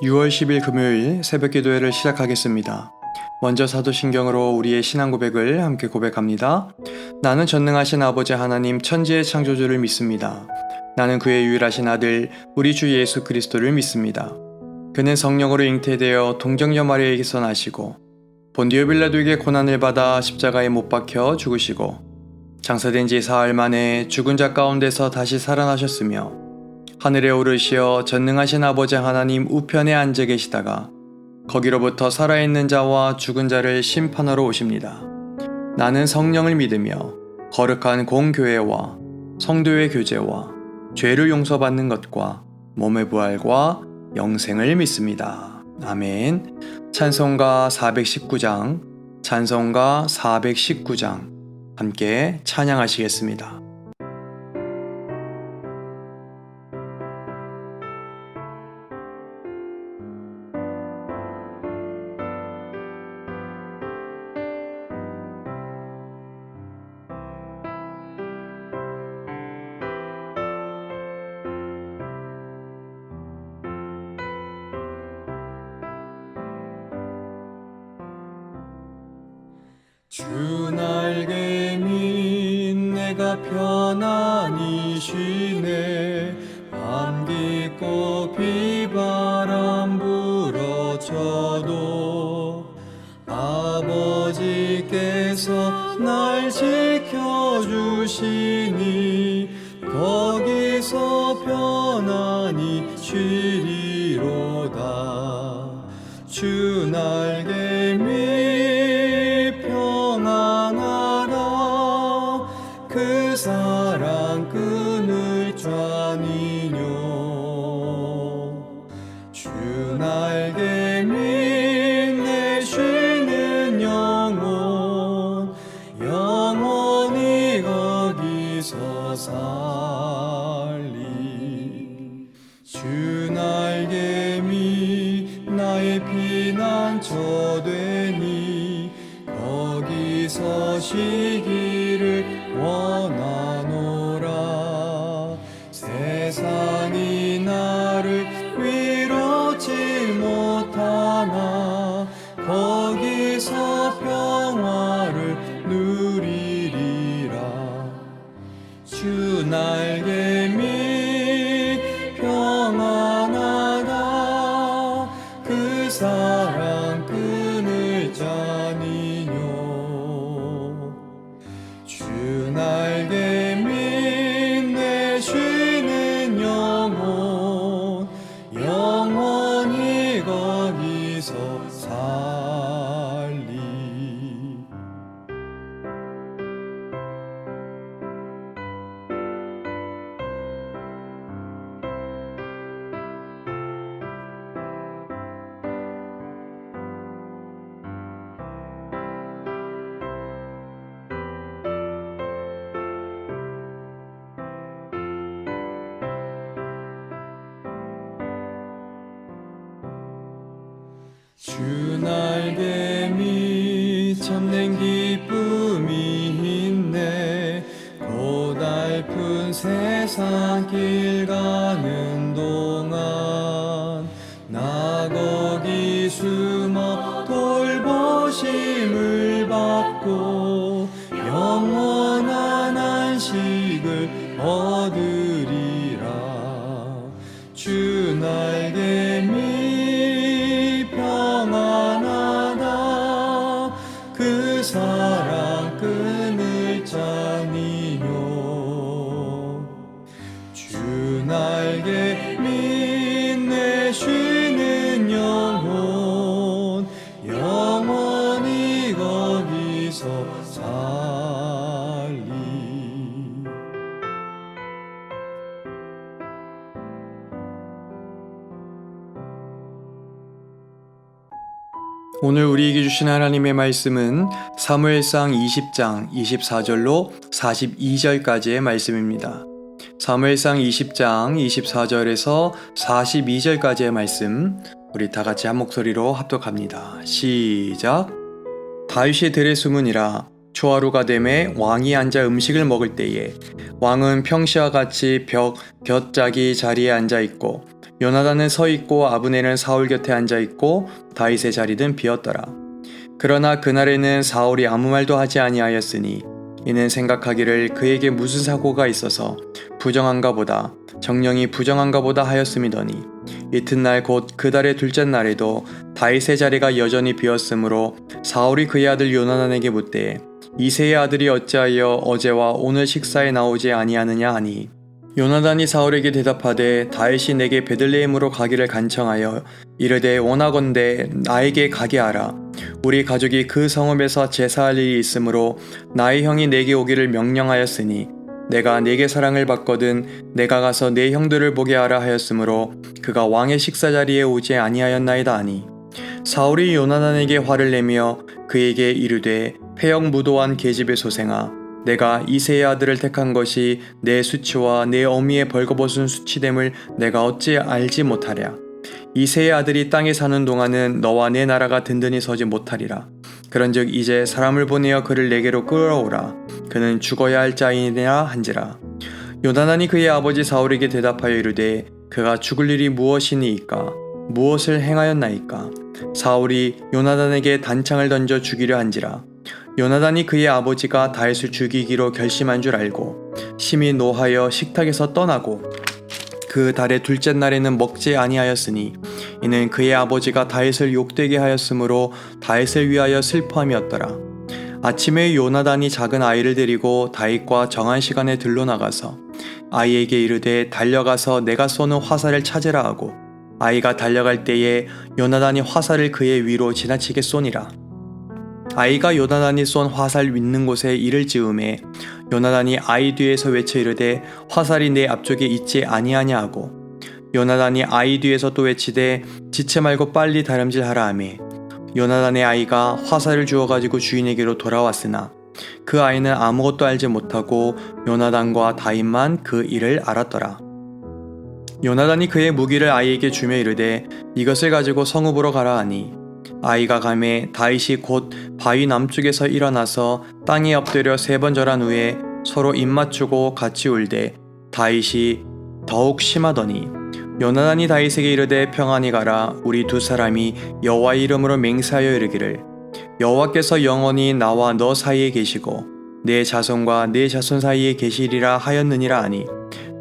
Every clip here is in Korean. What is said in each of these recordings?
6월 10일 금요일 새벽 기도회를 시작하겠습니다. 먼저 사도신경으로 우리의 신앙 고백을 함께 고백합니다. 나는 전능하신 아버지 하나님 천지의 창조주를 믿습니다. 나는 그의 유일하신 아들 우리 주 예수 그리스도를 믿습니다. 그는 성령으로 잉태되어 동정녀 마리아에게서 나시고 본디오 빌라도에게 고난을 받아 십자가에 못 박혀 죽으시고 장사된 지 사흘 만에 죽은 자 가운데서 다시 살아나셨으며 하늘에 오르시어 전능하신 아버지 하나님 우편에 앉아 계시다가 거기로부터 살아있는 자와 죽은 자를 심판하러 오십니다. 나는 성령을 믿으며 거룩한 공교회와 성도의 교제와 죄를 용서받는 것과 몸의 부활과 영생을 믿습니다. 아멘. 찬송가 419장, 찬송가 419장 함께 찬양하시겠습니다. 주 날개 밑 내가 편안히 쉬네. 밤 깊고 비바람 불어쳐도 아버지께서 날 지켜주시니 거기서 편안히 쉬리로다. 주 날개 밑 그 사랑 끊을 자니뇨. 주 날개 밑 내 쉬는 영혼 영원히 거기서 살리. 주 날개 밑 나의 피난처 되니 거기서 쉬기를 원하노라. 세상이 나를 위로치 못하나 거기서 평화를 누리리라. 주 날개 밑 평안하다. 그 사랑 끊을 자니뇨. 주 날개 밑 내 쉬는 영혼 영원히 거기서 살리. 주 날개 밑 참된 기쁨이 있네. 고달픈 세상 길 가는 동안 나 거기 숨어 돌보심을 받고 영원한 안식을 얻으리라. 주 날개 밑 평안하다. 그 사랑 끊을 자니뇨. 주 날개 밑 내 쉬는 영혼 영원히 거기서 살리. 오늘 우리에게 주신 하나님의 말씀은 사무엘상 20장 24절로 42절까지의 말씀입니다. 사무엘상 20장 24절에서 42절까지의 말씀 우리 다 같이 한 목소리로 합독합니다. 시작. 다윗이 들에 숨으니라. 초하루가 되매 왕이 앉아 음식을 먹을 때에 왕은 평시와 같이 곁자기 자리에 앉아 있고 요나단은 서 있고 아브넬은 사울 곁에 앉아 있고 다윗의 자리는 비었더라. 그러나 그날에는 사울이 아무 말도 하지 아니하였으니 이는 생각하기를 그에게 무슨 사고가 있어서 부정한가 보다 정령이 부정한가 보다 하였음이더니 이튿날 곧 그 달의 둘째 날에도 다윗의 자리가 여전히 비었으므로 사울이 그의 아들 요나단에게 묻되 이새의 아들이 어찌하여 어제와 오늘 식사에 나오지 아니하느냐 하니 요나단이 사울에게 대답하되 다윗이 내게 베들레헴으로 가기를 간청하여 이르되 원하건대 나에게 가게 하라. 우리 가족이 그 성읍에서 제사할 일이 있으므로 나의 형이 내게 오기를 명령하였으니 내가 내게 사랑을 받거든 내가 가서 내 형들을 보게 하라 하였으므로 그가 왕의 식사 자리에 오지 아니하였나이다 하니 사울이 요나단에게 화를 내며 그에게 이르되 패역 무도한 계집의 소생아 내가 이새의 아들을 택한 것이 내 수치와 내 어미의 벌거벗은 수치됨을 내가 어찌 알지 못하랴. 이새의 아들이 땅에 사는 동안은 너와 내 나라가 든든히 서지 못하리라. 그런즉 이제 사람을 보내어 그를 내게로 끌어오라. 그는 죽어야 할 자이니라 한지라. 요나단이 그의 아버지 사울에게 대답하여 이르되 그가 죽을 일이 무엇이니이까? 무엇을 행하였나이까? 사울이 요나단에게 단창을 던져 죽이려 한지라. 요나단이 그의 아버지가 다윗을 죽이기로 결심한 줄 알고 심히 노하여 식탁에서 떠나고 그 달의 둘째 날에는 먹지 아니하였으니 이는 그의 아버지가 다윗을 욕되게 하였으므로 다윗을 위하여 슬퍼함이었더라. 아침에 요나단이 작은 아이를 데리고 다윗과 정한 시간에 들러 나가서 아이에게 이르되 달려가서 내가 쏘는 화살을 찾으라 하고 아이가 달려갈 때에 요나단이 화살을 그의 위로 지나치게 쏘니라. 아이가 요나단이 쏜 화살 있는 곳에 이를 찌우매 요나단이 아이 뒤에서 외쳐 이르되 화살이 내 앞쪽에 있지 아니하냐 하고 요나단이 아이 뒤에서 또 외치되 지체 말고 빨리 다름질하라 하매 요나단의 아이가 화살을 주워 가지고 주인에게로 돌아왔으나 그 아이는 아무것도 알지 못하고 요나단과 다윗만 그 일을 알았더라. 요나단이 그의 무기를 아이에게 주며 이르되 이것을 가지고 성읍으로 가라 하니 아이가 가매 다윗이 곧 바위 남쪽에서 일어나서 땅에 엎드려 3번 절한 후에 서로 입맞추고 같이 울되 다윗이 더욱 심하더니 요나단이 다윗에게 이르되 평안히 가라. 우리 두 사람이 여호와의 이름으로 맹세하여 이르기를 여호와께서 영원히 나와 너 사이에 계시고 내 자손과 내 자손 사이에 계시리라 하였느니라 하니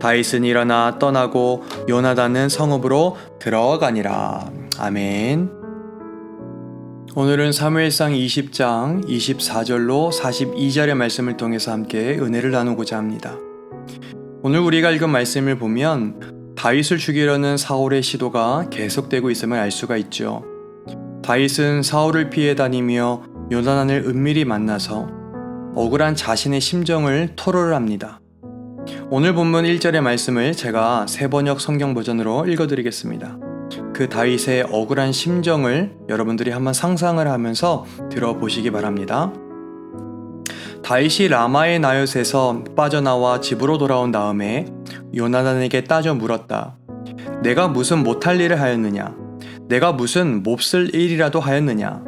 다윗은 일어나 떠나고 요나단은 성읍으로 들어가니라. 아멘. 오늘은 사무엘상 20장 24절로 42절의 말씀을 통해서 함께 은혜를 나누고자 합니다. 오늘 우리가 읽은 말씀을 보면 다윗을 죽이려는 사울의 시도가 계속되고 있음을 알 수가 있죠. 다윗은 사울을 피해 다니며 요나단을 은밀히 만나서 억울한 자신의 심정을 토로를 합니다. 오늘 본문 1절의 말씀을 제가 새번역 성경 버전으로 읽어드리겠습니다. 그 다윗의 억울한 심정을 여러분들이 한번 상상을 하면서 들어보시기 바랍니다. 다윗이 라마의 나요스에서 빠져나와 집으로 돌아온 다음에 요나단에게 따져 물었다. 내가 무슨 못할 일을 하였느냐? 내가 무슨 몹쓸 일이라도 하였느냐?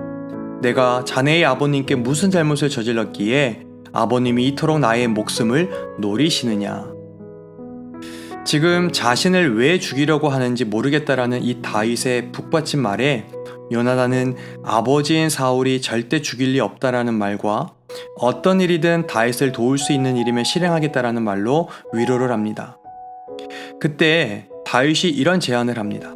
내가 자네의 아버님께 무슨 잘못을 저질렀기에 아버님이 이토록 나의 목숨을 노리시느냐? 지금 자신을 왜 죽이려고 하는지 모르겠다라는 이 다윗의 북받친 말에 요나단은 아버지인 사울이 절대 죽일 리 없다라는 말과 어떤 일이든 다윗을 도울 수 있는 일이면 실행하겠다라는 말로 위로를 합니다. 그때 다윗이 이런 제안을 합니다.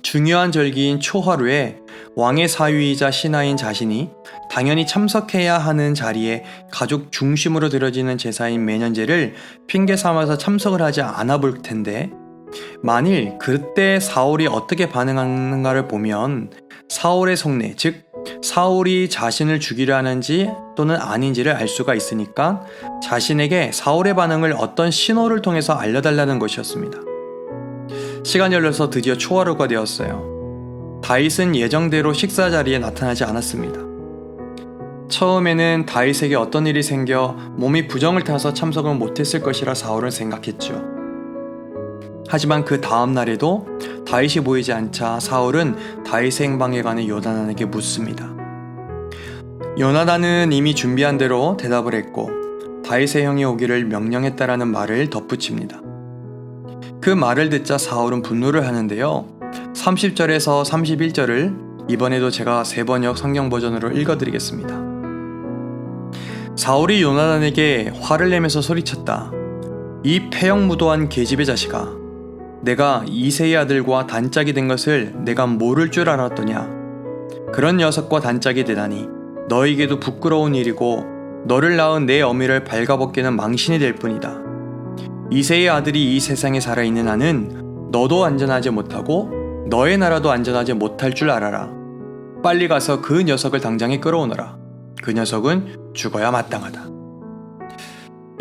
중요한 절기인 초하루에 왕의 사위이자 신하인 자신이 당연히 참석해야 하는 자리에 가족 중심으로 드려지는 제사인 매년제를 핑계 삼아서 참석을 하지 않아 볼 텐데 만일 그때 사울이 어떻게 반응하는가를 보면 사울의 속내, 즉 사울이 자신을 죽이려 하는지 또는 아닌지를 알 수가 있으니까 자신에게 사울의 반응을 어떤 신호를 통해서 알려달라는 것이었습니다. 시간이 흘러서 드디어 초하루가 되었어요. 다윗은 예정대로 식사 자리에 나타나지 않았습니다. 처음에는 다윗에게 어떤 일이 생겨 몸이 부정을 타서 참석을 못했을 것이라 사울은 생각했죠. 하지만 그 다음 날에도 다윗이 보이지 않자 사울은 다윗의 행방에 관해 요나단에게 묻습니다. 요나단은 이미 준비한 대로 대답을 했고 다윗의 형이 오기를 명령했다라는 말을 덧붙입니다. 그 말을 듣자 사울은 분노를 하는데요. 30절에서 31절을 이번에도 제가 새 번역 성경 버전으로 읽어드리겠습니다. 사울이 요나단에게 화를 내면서 소리쳤다. 이 패역무도한 계집의 자식아, 내가 이새의 아들과 단짝이 된 것을 내가 모를 줄 알았더냐. 그런 녀석과 단짝이 되다니 너에게도 부끄러운 일이고 너를 낳은 내 어미를 발가벗기는 망신이 될 뿐이다. 이새의 아들이 이 세상에 살아있는 한은 너도 안전하지 못하고 너의 나라도 안전하지 못할 줄 알아라. 빨리 가서 그 녀석을 당장에 끌어오너라. 그 녀석은 죽어야 마땅하다.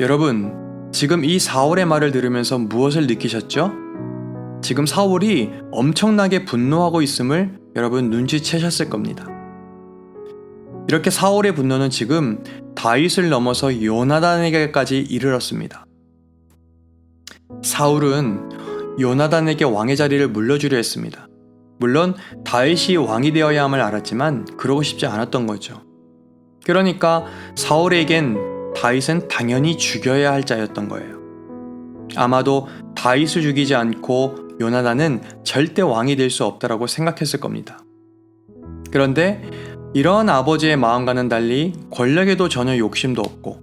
여러분, 지금 이 사울의 말을 들으면서 무엇을 느끼셨죠? 지금 사울이 엄청나게 분노하고 있음을 여러분 눈치채셨을 겁니다. 이렇게 사울의 분노는 지금 다윗을 넘어서 요나단에게까지 이르렀습니다. 사울은 요나단에게 왕의 자리를 물려주려 했습니다. 물론 다윗이 왕이 되어야 함을 알았지만 그러고 싶지 않았던 거죠. 그러니까 사울에겐 다윗은 당연히 죽여야 할 자였던 거예요. 아마도 다윗을 죽이지 않고 요나단은 절대 왕이 될 수 없다라고 생각했을 겁니다. 그런데 이러한 아버지의 마음과는 달리 권력에도 전혀 욕심도 없고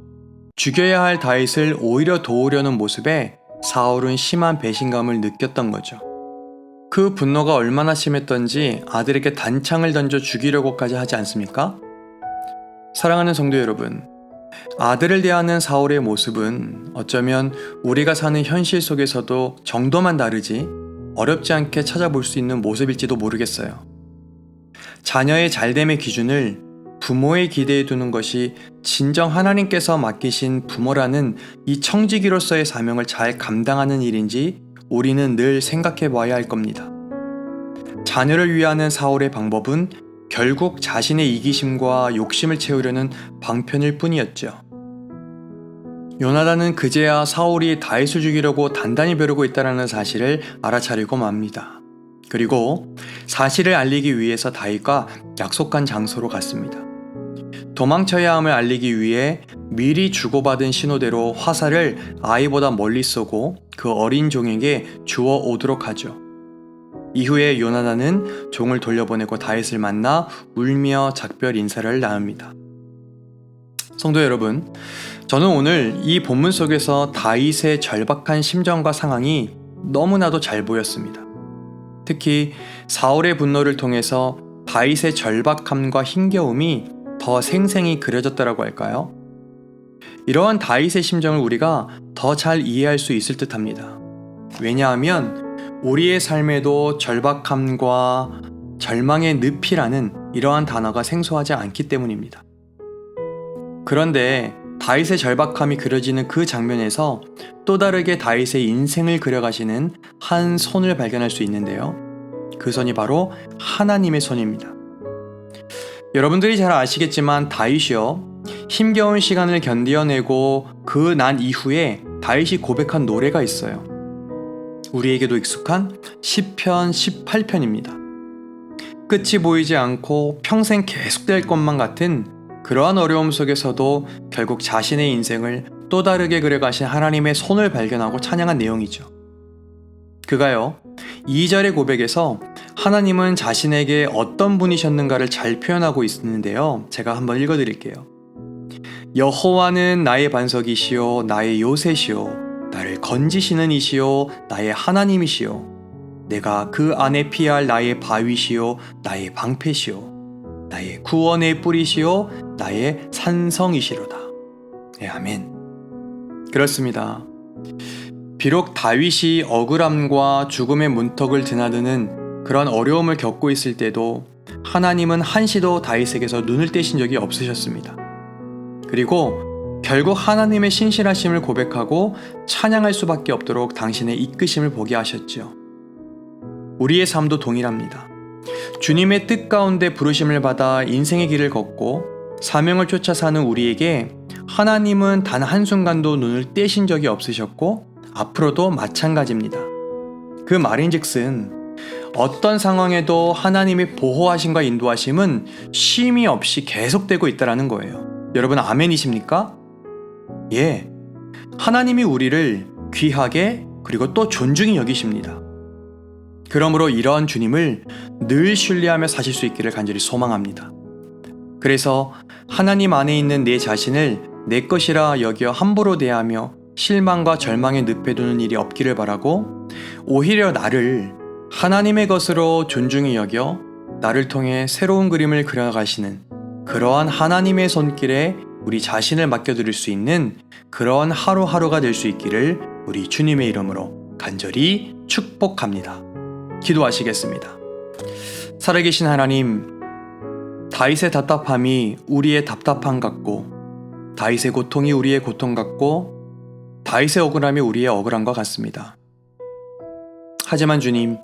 죽여야 할 다윗을 오히려 도우려는 모습에 사울은 심한 배신감을 느꼈던 거죠. 그 분노가 얼마나 심했던지 아들에게 단창을 던져 죽이려고까지 하지 않습니까? 사랑하는 성도 여러분, 아들을 대하는 사울의 모습은 어쩌면 우리가 사는 현실 속에서도 정도만 다르지 어렵지 않게 찾아볼 수 있는 모습일지도 모르겠어요. 자녀의 잘됨의 기준을 부모의 기대에 두는 것이 진정 하나님께서 맡기신 부모라는 이 청지기로서의 사명을 잘 감당하는 일인지 우리는 늘 생각해 봐야 할 겁니다. 자녀를 위하는 사울의 방법은 결국 자신의 이기심과 욕심을 채우려는 방편일 뿐이었죠. 요나단은 그제야 사울이 다윗을 죽이려고 단단히 벼르고 있다는 사실을 알아차리고 맙니다. 그리고 사실을 알리기 위해서 다윗과 약속한 장소로 갔습니다. 도망쳐야 함을 알리기 위해 미리 주고받은 신호대로 화살을 아이보다 멀리 쏘고 그 어린 종에게 주워 오도록 하죠. 이후에 요나단은 종을 돌려보내고 다윗을 만나 울며 작별 인사를 나눕니다. 성도 여러분, 저는 오늘 이 본문 속에서 다윗의 절박한 심정과 상황이 너무나도 잘 보였습니다. 특히 사울의 분노를 통해서 다윗의 절박함과 힘겨움이 더 생생히 그려졌다고 할까요? 이러한 다윗의 심정을 우리가 더 잘 이해할 수 있을 듯합니다. 왜냐하면 우리의 삶에도 절박함과 절망의 늪이라는 이러한 단어가 생소하지 않기 때문입니다. 그런데 다윗의 절박함이 그려지는 그 장면에서 또 다르게 다윗의 인생을 그려가시는 한 손을 발견할 수 있는데요. 그 손이 바로 하나님의 손입니다. 여러분들이 잘 아시겠지만 다윗이요, 힘겨운 시간을 견디어내고 그 난 이후에 다윗이 고백한 노래가 있어요. 우리에게도 익숙한 시편 18편입니다. 끝이 보이지 않고 평생 계속될 것만 같은 그러한 어려움 속에서도 결국 자신의 인생을 또 다르게 그려가신 하나님의 손을 발견하고 찬양한 내용이죠. 그가요, 2절의 고백에서 하나님은 자신에게 어떤 분이셨는가를 잘 표현하고 있는데요. 제가 한번 읽어드릴게요. 여호와는 나의 반석이시요 나의 요새시요 나를 건지시는 이시요 나의 하나님이시요 내가 그 안에 피할 나의 바위시요 나의 방패시요 나의 구원의 뿌리시요 나의 산성이시로다. 네, 아멘. 그렇습니다. 비록 다윗이 억울함과 죽음의 문턱을 드나드는 그런 어려움을 겪고 있을 때도 하나님은 한시도 다윗에게서 눈을 떼신 적이 없으셨습니다. 그리고 결국 하나님의 신실하심을 고백하고 찬양할 수밖에 없도록 당신의 이끄심을 보게 하셨죠. 우리의 삶도 동일합니다. 주님의 뜻 가운데 부르심을 받아 인생의 길을 걷고 사명을 쫓아 사는 우리에게 하나님은 단 한순간도 눈을 떼신 적이 없으셨고 앞으로도 마찬가지입니다. 그 말인즉슨 어떤 상황에도 하나님의 보호하심과 인도하심은 쉼이 없이 계속되고 있다는 거예요. 여러분 아멘이십니까? 예, 하나님이 우리를 귀하게 그리고 또 존중히 여기십니다. 그러므로 이러한 주님을 늘 신뢰하며 사실 수 있기를 간절히 소망합니다. 그래서 하나님 안에 있는 내 자신을 내 것이라 여겨 함부로 대하며 실망과 절망에 늪에두는 일이 없기를 바라고, 오히려 나를 하나님의 것으로 존중히 여겨 나를 통해 새로운 그림을 그려가시는 그러한 하나님의 손길에 우리 자신을 맡겨드릴 수 있는 그러한 하루하루가 될 수 있기를 우리 주님의 이름으로 간절히 축복합니다. 기도하시겠습니다. 살아계신 하나님, 다윗의 답답함이 우리의 답답함 같고, 다윗의 고통이 우리의 고통 같고, 다윗의 억울함이 우리의 억울함과 같습니다. 하지만 주님,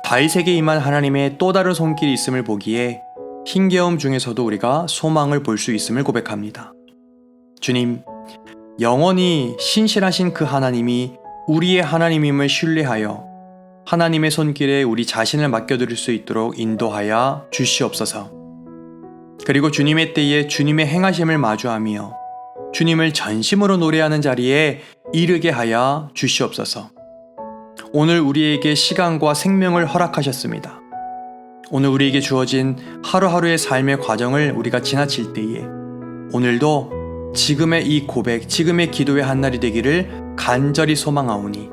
다윗에게 임한 하나님의 또 다른 손길이 있음을 보기에 힘겨움 중에서도 우리가 소망을 볼 수 있음을 고백합니다. 주님, 영원히 신실하신 그 하나님이 우리의 하나님임을 신뢰하여 하나님의 손길에 우리 자신을 맡겨드릴 수 있도록 인도하여 주시옵소서. 그리고 주님의 때에 주님의 행하심을 마주하며 주님을 전심으로 노래하는 자리에 이르게 하여 주시옵소서. 오늘 우리에게 시간과 생명을 허락하셨습니다. 오늘 우리에게 주어진 하루하루의 삶의 과정을 우리가 지나칠 때에 오늘도 지금의 이 고백, 지금의 기도의 한날이 되기를 간절히 소망하오니,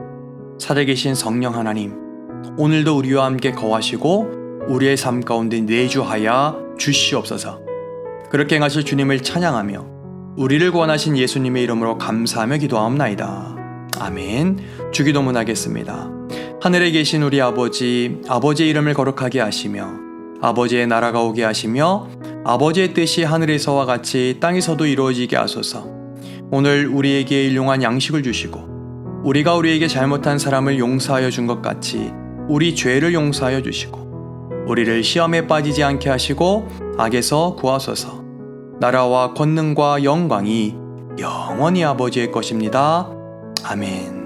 살아계신 성령 하나님, 오늘도 우리와 함께 거하시고 우리의 삶 가운데 내주하여 주시옵소서. 그렇게 행하실 주님을 찬양하며 우리를 구원하신 예수님의 이름으로 감사하며 기도하옵나이다. 아멘. 주기도문 하겠습니다. 하늘에 계신 우리 아버지, 아버지의 이름을 거룩하게 하시며 아버지의 나라가 오게 하시며 아버지의 뜻이 하늘에서와 같이 땅에서도 이루어지게 하소서. 오늘 우리에게 일용할 양식을 주시고 우리가 우리에게 잘못한 사람을 용서하여 준 것 같이 우리 죄를 용서하여 주시고 우리를 시험에 빠지지 않게 하시고 악에서 구하소서. 나라와 권능과 영광이 영원히 아버지의 것입니다. 아멘.